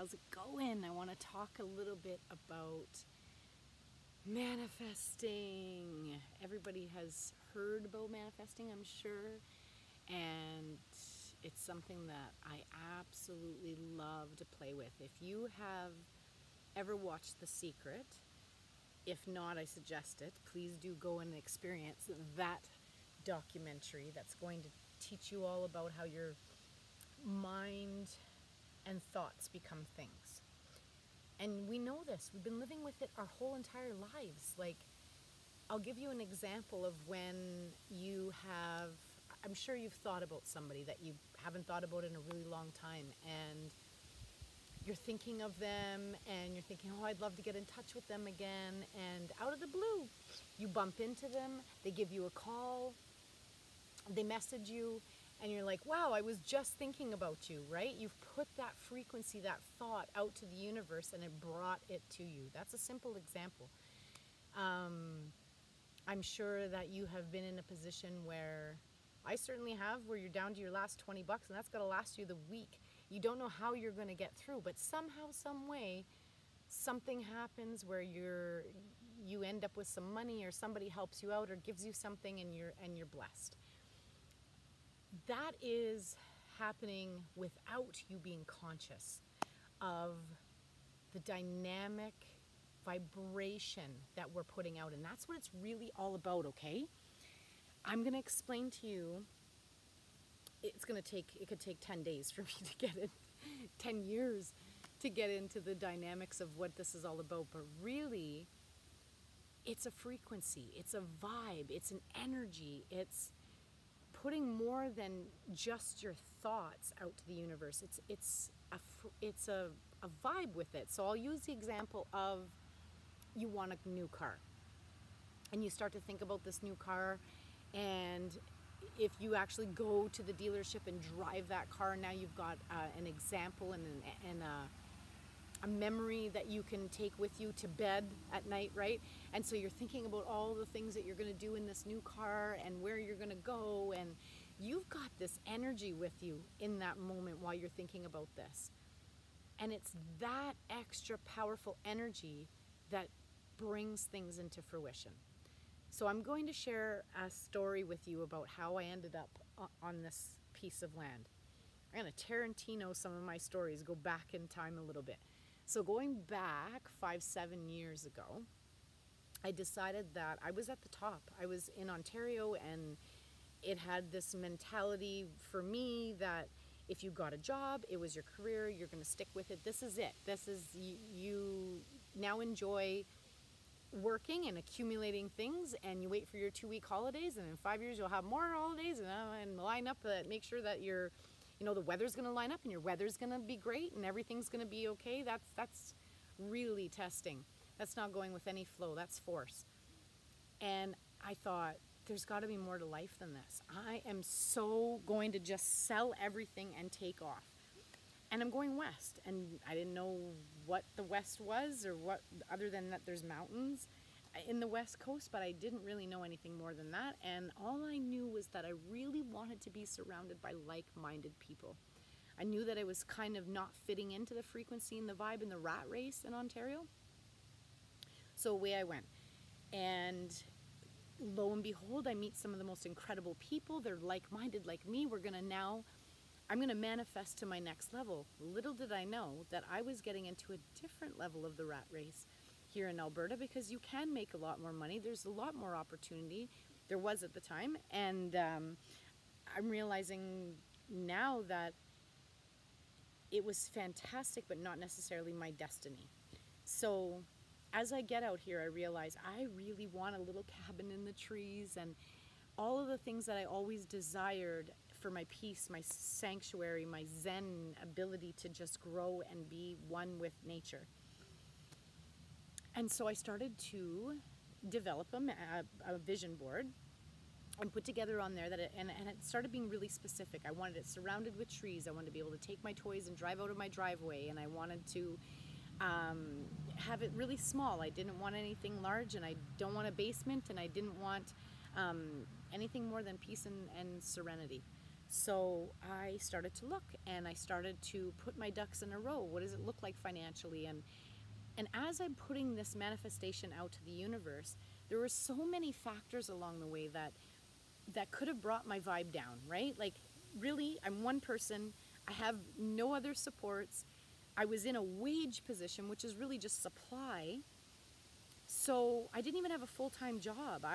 how's it going? I want to talk a little bit about manifesting. Everybody has heard about manifesting, I'm sure, and it's something that I absolutely love to play with. If you have ever watched The Secret, if not, I suggest it. Please do go and experience that documentary that's going to teach you all about how your mind and thoughts become things. And we know this. We've been living with it our whole entire lives. Like, I'll give you an example of when you have, I'm sure you've thought about somebody that you haven't thought about in a really long time, and you're thinking of them and you're thinking, oh, I'd love to get in touch with them again. And out of the blue, you bump into them, they give you a call, they message you, and you're like, wow, I was just thinking about you, right? You've put that frequency, that thought out to the universe, and it brought it to you. That's a simple example. I'm sure that you have been in a position where, I certainly have, where you're down to your last 20 bucks, and that's going to last you the week. You don't know how you're going to get through, but somehow, some way, something happens where you end up with some money, or somebody helps you out or gives you something, and you're blessed. That is happening without you being conscious of the dynamic vibration that we're putting out. And that's what it's really all about, okay? I'm going to explain to you. It could take 10 days for me to get it, 10 years to get into the dynamics of what this is all about. But really, it's a frequency, it's a vibe, it's an energy, it's putting more than just your thoughts out to the universe. It's a vibe with it. So I'll use the example of, you want a new car, and you start to think about this new car, and if you actually go to the dealership and drive that car, now you've got an example and a memory that you can take with you to bed at night, right? And so you're thinking about all the things that you're going to do in this new car and where you're going to go, and you've got this energy with you in that moment while you're thinking about this. And it's that extra powerful energy that brings things into fruition. So I'm going to share a story with you about how I ended up on this piece of land. I'm going to Tarantino some of my stories, go back in time a little bit. So going back 5-7 years ago, I decided that I was at the top. I was in Ontario, and it had this mentality for me that if you got a job, it was your career, you're going to stick with it. This is it. This is, you now enjoy working and accumulating things, and you wait for your 2-week holidays, and in 5 years you'll have more holidays, and line up, make sure that the weather's going to line up, and your weather's going to be great, and everything's going to be okay. That's really testing. That's not going with any flow. That's force. And I thought, there's got to be more to life than this. I am so going to just sell everything and take off. And I'm going west, and I didn't know what the west was, or what, other than that there's mountains in the west coast, but I didn't really know anything more than that. And all I knew was that I really wanted to be surrounded by like-minded people. I knew that I was kind of not fitting into the frequency and the vibe and the rat race in Ontario. So away I went. And lo and behold, I meet some of the most incredible people. They're like-minded like me. I'm going to manifest to my next level. Little did I know that I was getting into a different level of the rat race here in Alberta, because you can make a lot more money. There's a lot more opportunity. There was at the time. And I'm realizing now that it was fantastic, but not necessarily my destiny. So as I get out here, I realize I really want a little cabin in the trees, and all of the things that I always desired for my peace, my sanctuary, my Zen ability to just grow and be one with nature. And so I started to develop a vision board and put together on there and it started being really specific. I wanted it surrounded with trees. I wanted to be able to take my toys and drive out of my driveway, and I wanted to have it really small. I didn't want anything large, and I don't want a basement, and I didn't want anything more than peace and serenity. So I started to look, and I started to put my ducks in a row. What does it look like financially? And as I'm putting this manifestation out to the universe, there were so many factors along the way that could have brought my vibe down, right? Like, really, I'm one person. I have no other supports. I was in a wage position, which is really just supply. So I didn't even have a full-time job.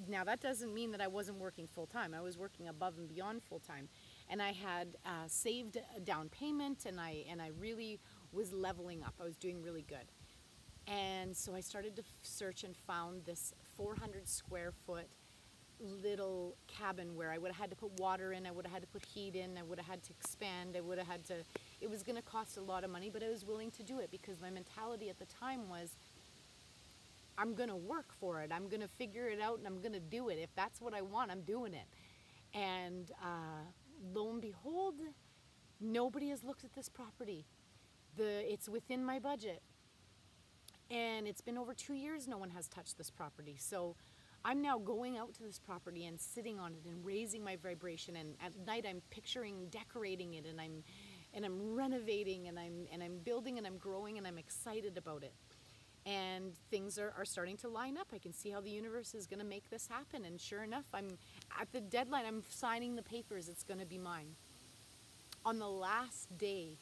Now that doesn't mean that I wasn't working full-time. I was working above and beyond full-time, and I had saved a down payment, and I really was leveling up. I was doing really good. And so I started to search and found this 400 square foot little cabin where I would have had to put water in, I would have had to put heat in, I would have had to expand, I would have had to, it was going to cost a lot of money, but I was willing to do it because my mentality at the time was, I'm going to work for it, I'm going to figure it out, and I'm going to do it. If that's what I want, I'm doing it. And lo and behold, nobody has looked at this property. It's within my budget. And it's been over 2 years no one has touched this property. So I'm now going out to this property and sitting on it and raising my vibration. And at night I'm picturing decorating it, and I'm renovating, and I'm building, and I'm growing, and I'm excited about it. And things are starting to line up. I can see how the universe is going to make this happen. And sure enough, I'm at the deadline. I'm signing the papers. It's going to be mine. On the last day,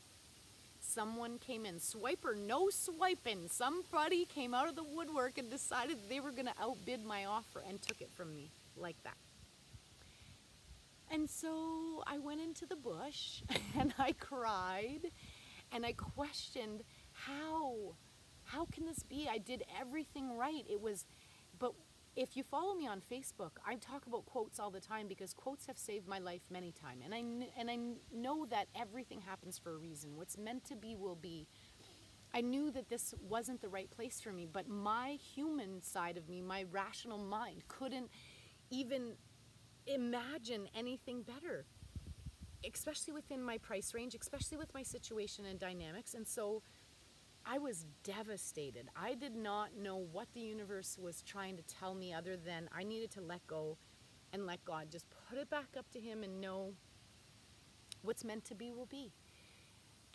someone came in, swiper, no swiping. Somebody came out of the woodwork and decided they were going to outbid my offer and took it from me like that. And so I went into the bush and I cried and I questioned how can this be? I did everything right. But if you follow me on Facebook, I talk about quotes all the time because quotes have saved my life many times. And I know that everything happens for a reason. What's meant to be will be. I knew that this wasn't the right place for me, but my human side of me, my rational mind, couldn't even imagine anything better, especially within my price range, especially with my situation and dynamics. And so I was devastated. I did not know what the universe was trying to tell me other than I needed to let go and let God. Just put it back up to Him and know what's meant to be will be.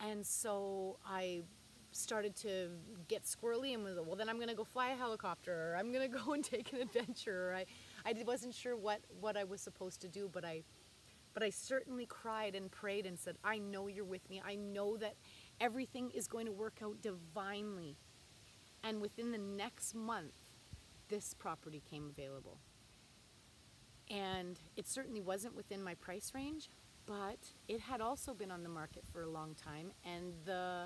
And so I started to get squirrely and was, well, then I'm going to go fly a helicopter, or I'm going to go and take an adventure. Or I wasn't sure what I was supposed to do, but I certainly cried and prayed and said, I know you're with me. I know that everything is going to work out divinely. And within the next month, this property came available. And it certainly wasn't within my price range, but it had also been on the market for a long time. And the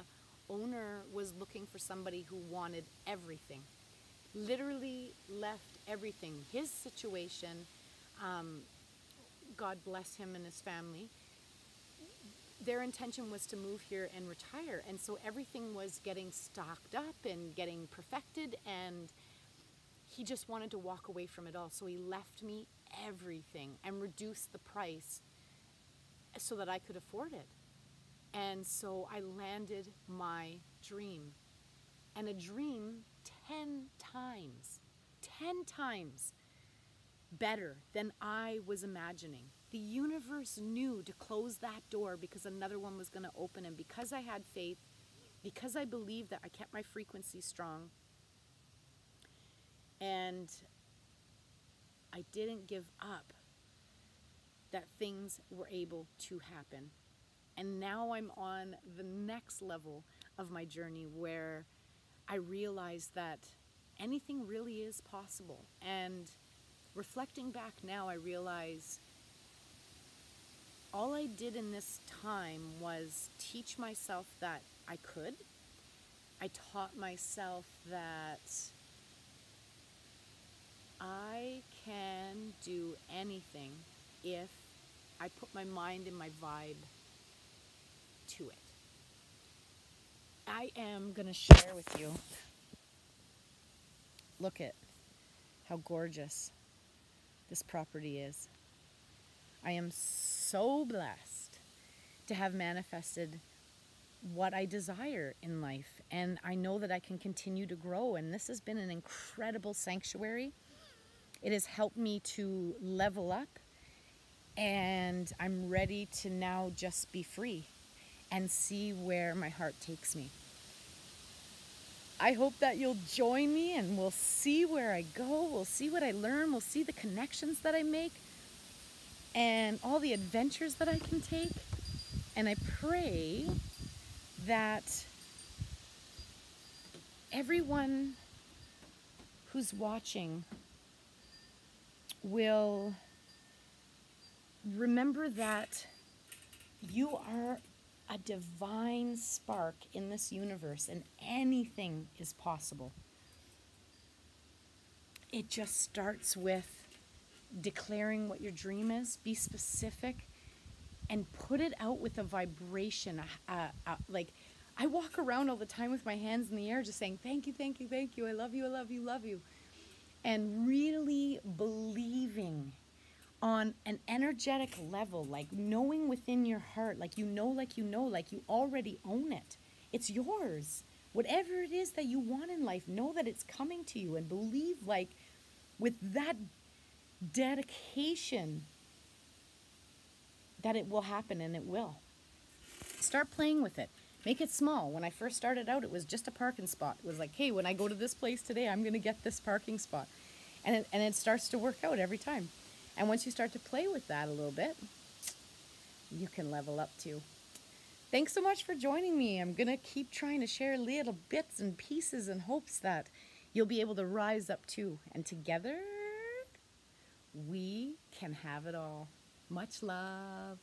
owner was looking for somebody who wanted everything. Literally left everything. His situation, God bless him and his family, their intention was to move here and retire. And so everything was getting stocked up and getting perfected, and he just wanted to walk away from it all. So he left me everything and reduced the price so that I could afford it. And so I landed my dream. And a dream 10 times better than I was imagining. The universe knew to close that door because another one was going to open. And because I had faith, because I believed that I kept my frequency strong, and I didn't give up, that things were able to happen. And now I'm on the next level of my journey where I realize that anything really is possible. And reflecting back now, I realize all I did in this time was teach myself that I could. I taught myself that I can do anything if I put my mind and my vibe to it. I am going to share with you. Look at how gorgeous this property is. I am so blessed to have manifested what I desire in life, and I know that I can continue to grow, and this has been an incredible sanctuary. It has helped me to level up And I'm ready to now just be free and see where my heart takes me. I hope that you'll join me and we'll see where I go. We'll see what I learn. We'll see the connections that I make and all the adventures that I can take. And I pray that everyone who's watching will remember that you are a divine spark in this universe and anything is possible. It just starts with declaring what your dream is, be specific, and put it out with a vibration. Like, I walk around all the time with my hands in the air just saying, thank you, thank you, thank you, I love you, I love you, love you. And really believing on an energetic level, like knowing within your heart, like you know, like you know, like you already own it. It's yours. Whatever it is that you want in life, know that it's coming to you and believe, like, with that dedication that it will happen, and it will. Start playing with it. Make it small. When I first started out, it was just a parking spot. It was like, hey, when I go to this place today, I'm going to get this parking spot. And it starts to work out every time. And once you start to play with that a little bit, you can level up too. Thanks so much for joining me. I'm going to keep trying to share little bits and pieces in hopes that you'll be able to rise up too. And together, we can have it all. Much love.